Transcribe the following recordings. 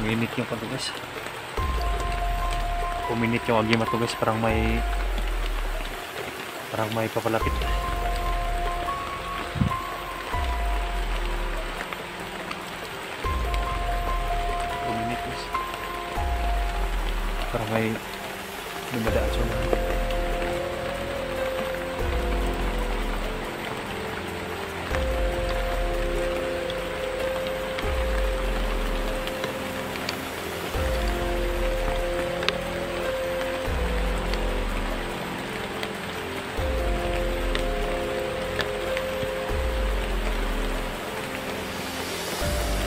Uminit yung pag guys. Uminit yung agimat to guys, parang may papalapit. Uminit guys. Parang may dumadaan sa unahan.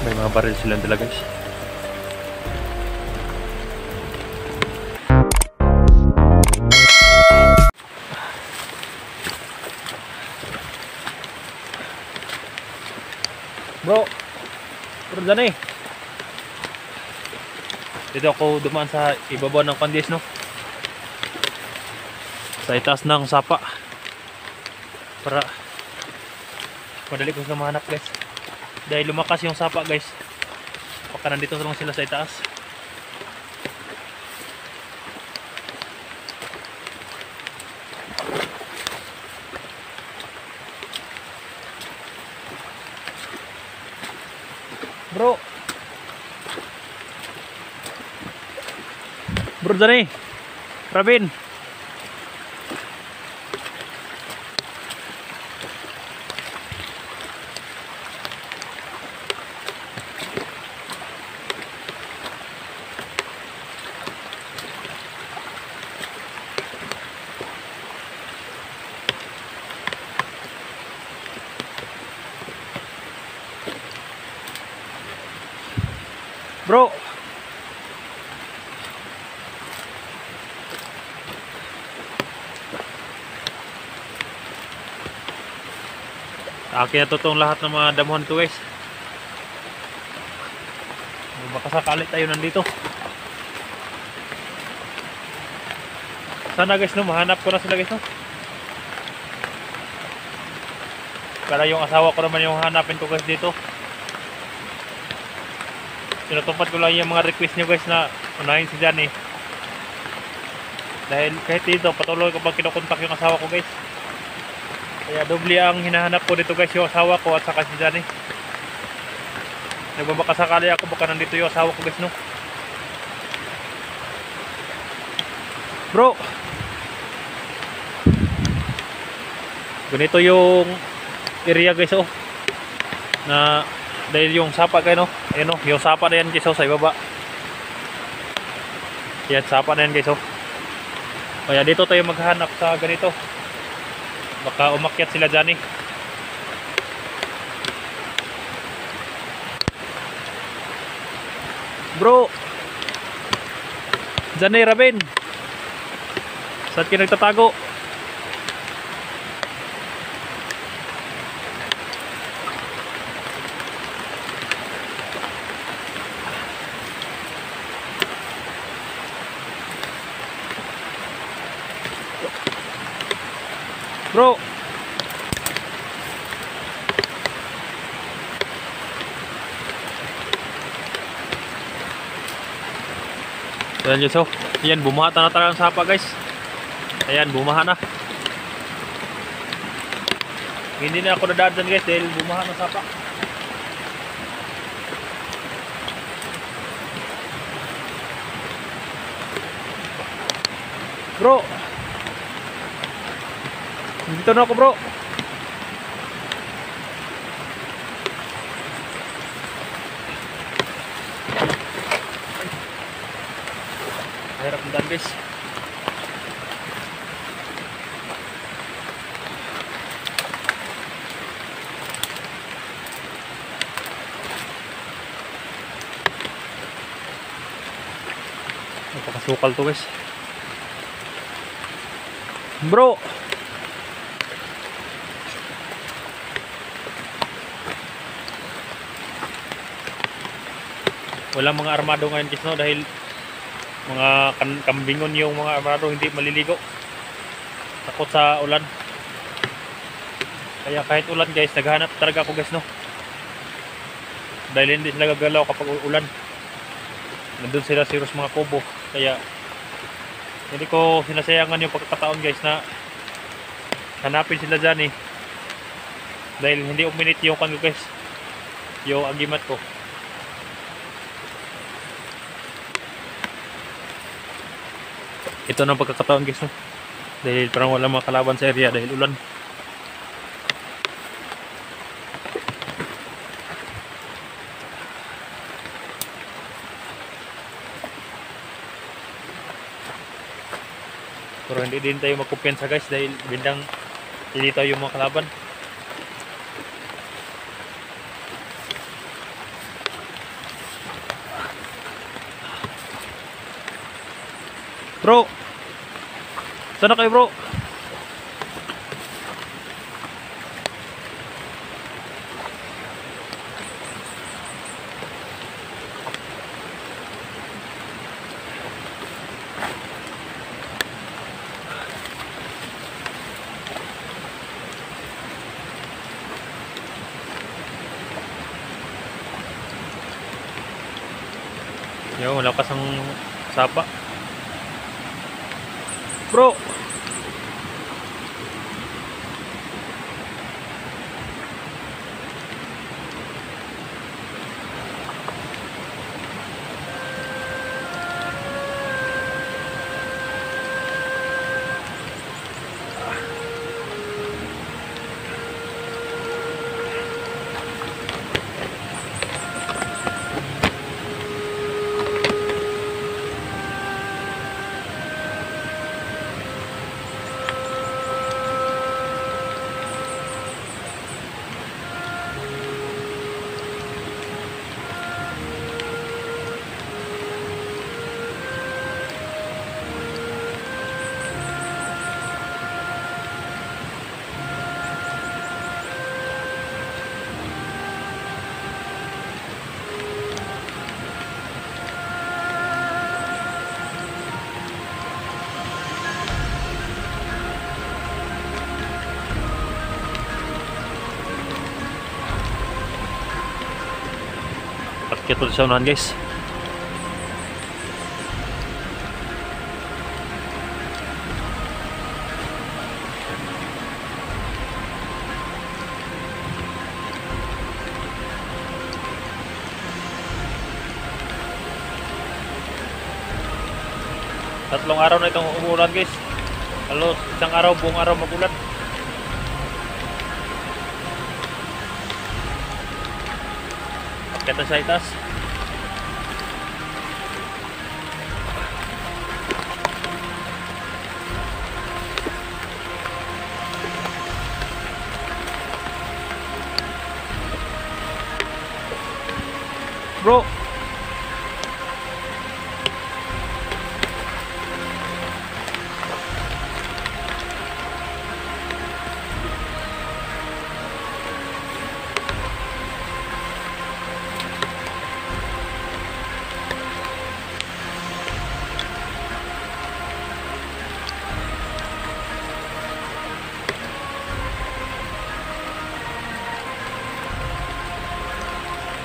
May mga baril silang dala guys. Bro, puro dyan eh. Dito ako dumaan sa ibabaw ng kandis, no? Sa itaas ng sapa. Para madali ko sila mahanap guys. Dahil lumakas yung sapa guys. Baka nandito lang sila sa itaas. Bro. Bro dyan eh. Rabin. Bro. Akin na totoong lahat ng mga damuhan to guys. Baka sakali tayo nandito. Sana guys no, mahanap ko na sila guys no. Para yung asawa ko naman yung hanapin ko guys dito. Tinutupad ko lang yung mga request nyo guys na unahin si Johnny. Dahil kahit dito patuloy ko pag kinukontak yung asawa ko guys. Kaya doble ang hinahanap ko dito guys, yung asawa ko at saka si Johnny. Nagbabakasakali ako baka nandito yung asawa ko guys no. Bro, ganito yung area guys oh. Na dahil yung sapa kayo no. Ayun o, yung sapa na yan guys o, sa ibaba. Yan, sapa na yan guys o. Kaya dito tayo maghanap sa ganito. Baka umakyat sila dyan eh. Bro! Dyan eh, Rabin. Saan ka nagtatago? Bro. Ayan guys oh. Ayan, bumaha na talaga ang sapa guys. Ayan, bumaha na. Hindi na ako dadaan dyan guys dahil bumaha na sapa. Bro. Dito na ako bro. Hirap na daan guys. Napakasukal to guys. Bro. Walang mga armado ngayon guys no, dahil mga kambingon yung mga armado, hindi maliligo, takot sa ulan. Kaya kahit ulan guys, naghahanap talaga ako guys no, dahil hindi sila gagalaw kapag ulan. nandun sila siguro sa mga kubo, kaya hindi ko sinasayangan yung pagkakataon guys na hanapin sila dyan dahil hindi uminit yung kanyo guys, yung agimat ko. Ito na pagkakataon guys, no? Dahil parang wala mga kalaban sa area dahil ulan. Pero hindi din tayo magkumpiyansa guys dahil bindang hindi tayo yung mga kalaban. Bro, sana kayo bro? Yo, malakas ang sapa. Bro. Patkit ulit sa unahan guys. Tatlong araw na itong umuulan guys. Halos isang araw, buong araw magulan. Kita sa itas. Bro.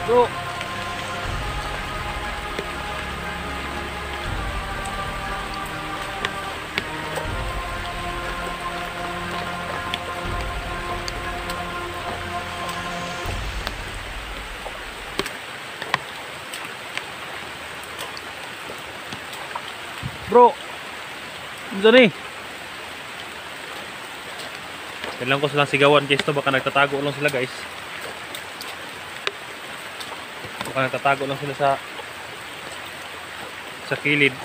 Bro. Bro. Diyan eh. Kailangan ko silang sigawan guys, to baka nagtatago lang sila guys. Baka nagtatago lang sila sa kilid.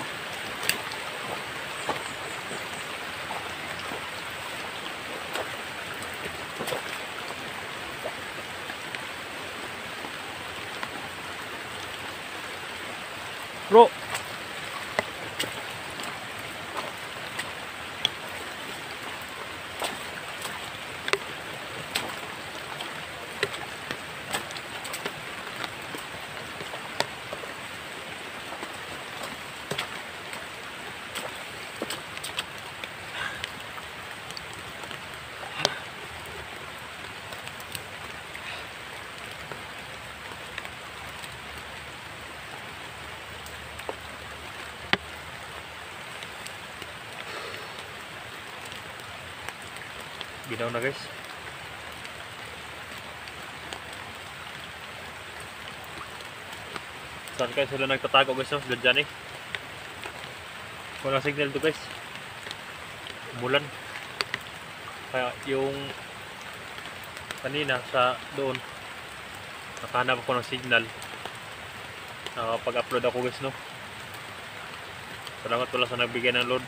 Bro. Ginaw na guys. Saan kayo sila nagtatago guys, no? Sila dyan eh. Walang signal to guys. Umulan. Kaya yung kanina sa doon nakahanap ako ng signal. Nakapag-upload ako guys, no? Salamat pala sa nagbigay ng load.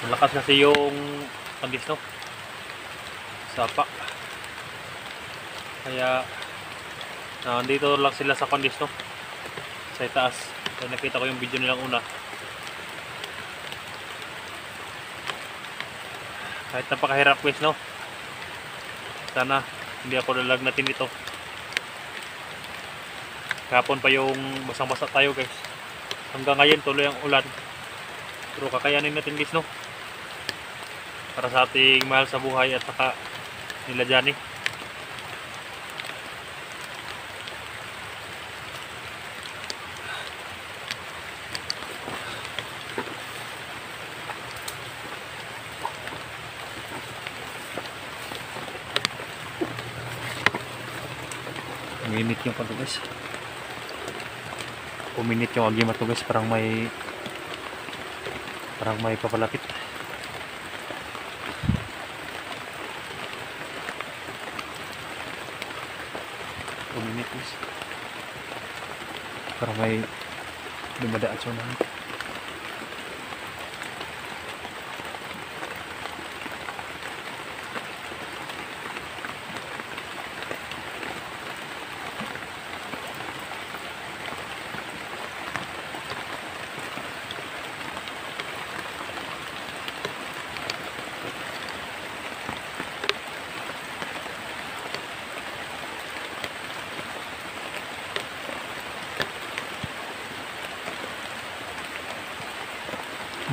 Malakas kasi yung kandis, no? Sapa. Kaya nandito lang sila sa kandis, no? Sa itaas. Kaya nakita ko yung video nilang una. Kahit napakahirap guys, no? Sana hindi ako lalagnatin dito. Kahapon pa yung basang-basa tayo guys. Hanggang ngayon tuloy ang ulan. Pero kakayanin natin guys, no? Para sa ating mahal sa buhay at saka nila Johnny. Uminit yung pagod guys. Uminit yung agimat to guys. Parang may papalapit. Uminit guys. Parang may dumadaan sa unahan.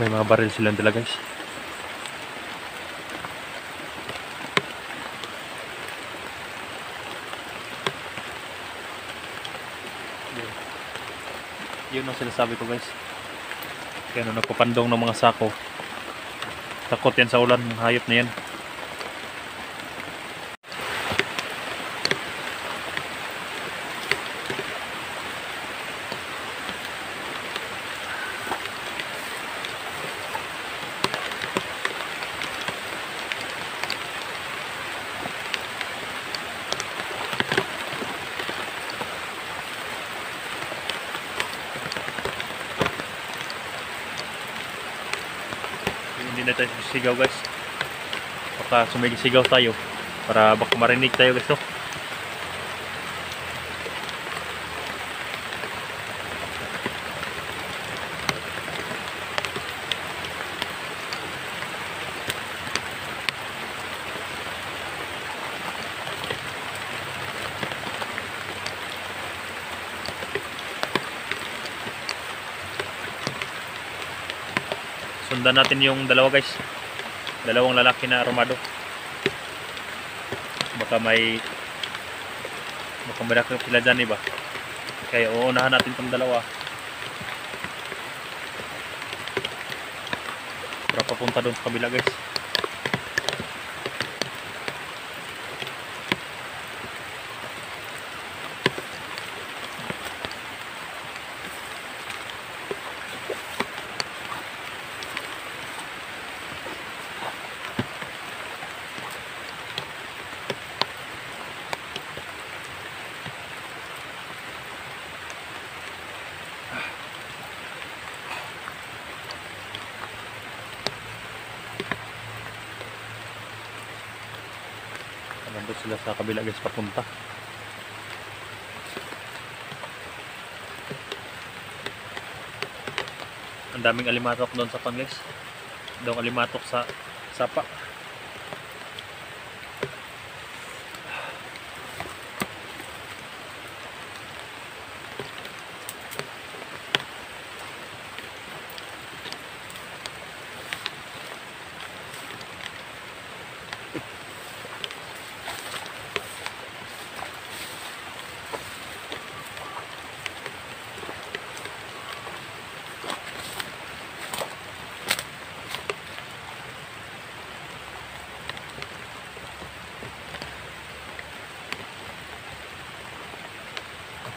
May mga baril silang dala guys. Yun ang sinasabi ko guys. Kaya nung nagpapandong ng mga sako, takot yan sa ulan, ng hayop na yan. Hindi na tayo sigaw guys. Baka sumigisigaw tayo para baka marinig tayo guys, no? Sundan natin yung dalawa guys. Dalawang lalaki na armado. Baka may nakap sila dyan, iba. Kaya uunahan natin itong dalawa para papunta doon sa kabila guys. Nandun sila sa kabila guys, papunta. Ang daming alimatok doon sa guys. Doon alimatok sa sapa.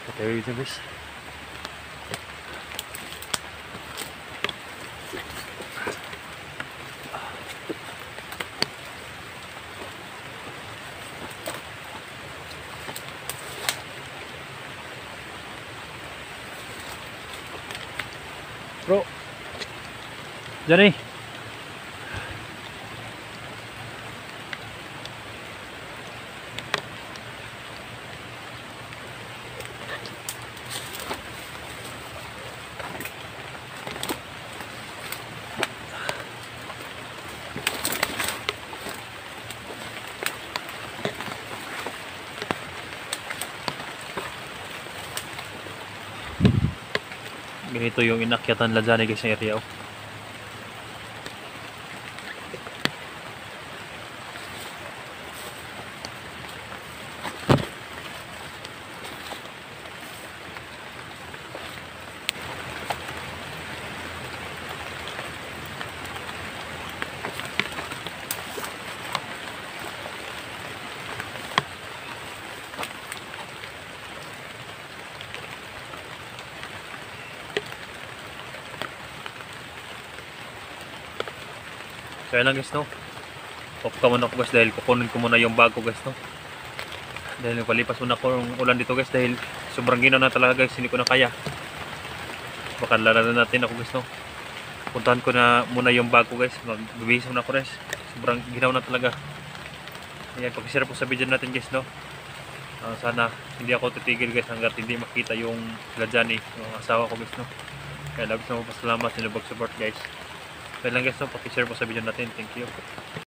Okay, guys. Bro, Johnny. Ganito yung inakyatan nila dyan guys sa area. Kaya lang guys, no, off ka muna ako guys dahil kukunin ko muna yung bag ko guys, no, dahil palipas muna ko yung ulan dito guys dahil sobrang ginaw na talaga guys, hindi ko na kaya. Baka lalanan natin ako guys, no. Puntahan ko na muna yung bag ko guys, magbibihis muna ako guys, sobrang ginaw na talaga. Ayan, pag-share po sa video natin guys, no. Sana hindi ako titigil guys hanggat hindi makita yung sila Johnny, yung asawa ko guys, no. Kaya labis na po pasalamat sa nabag support guys. Kaya lang guys, no, paki-share po sa video natin. Thank you.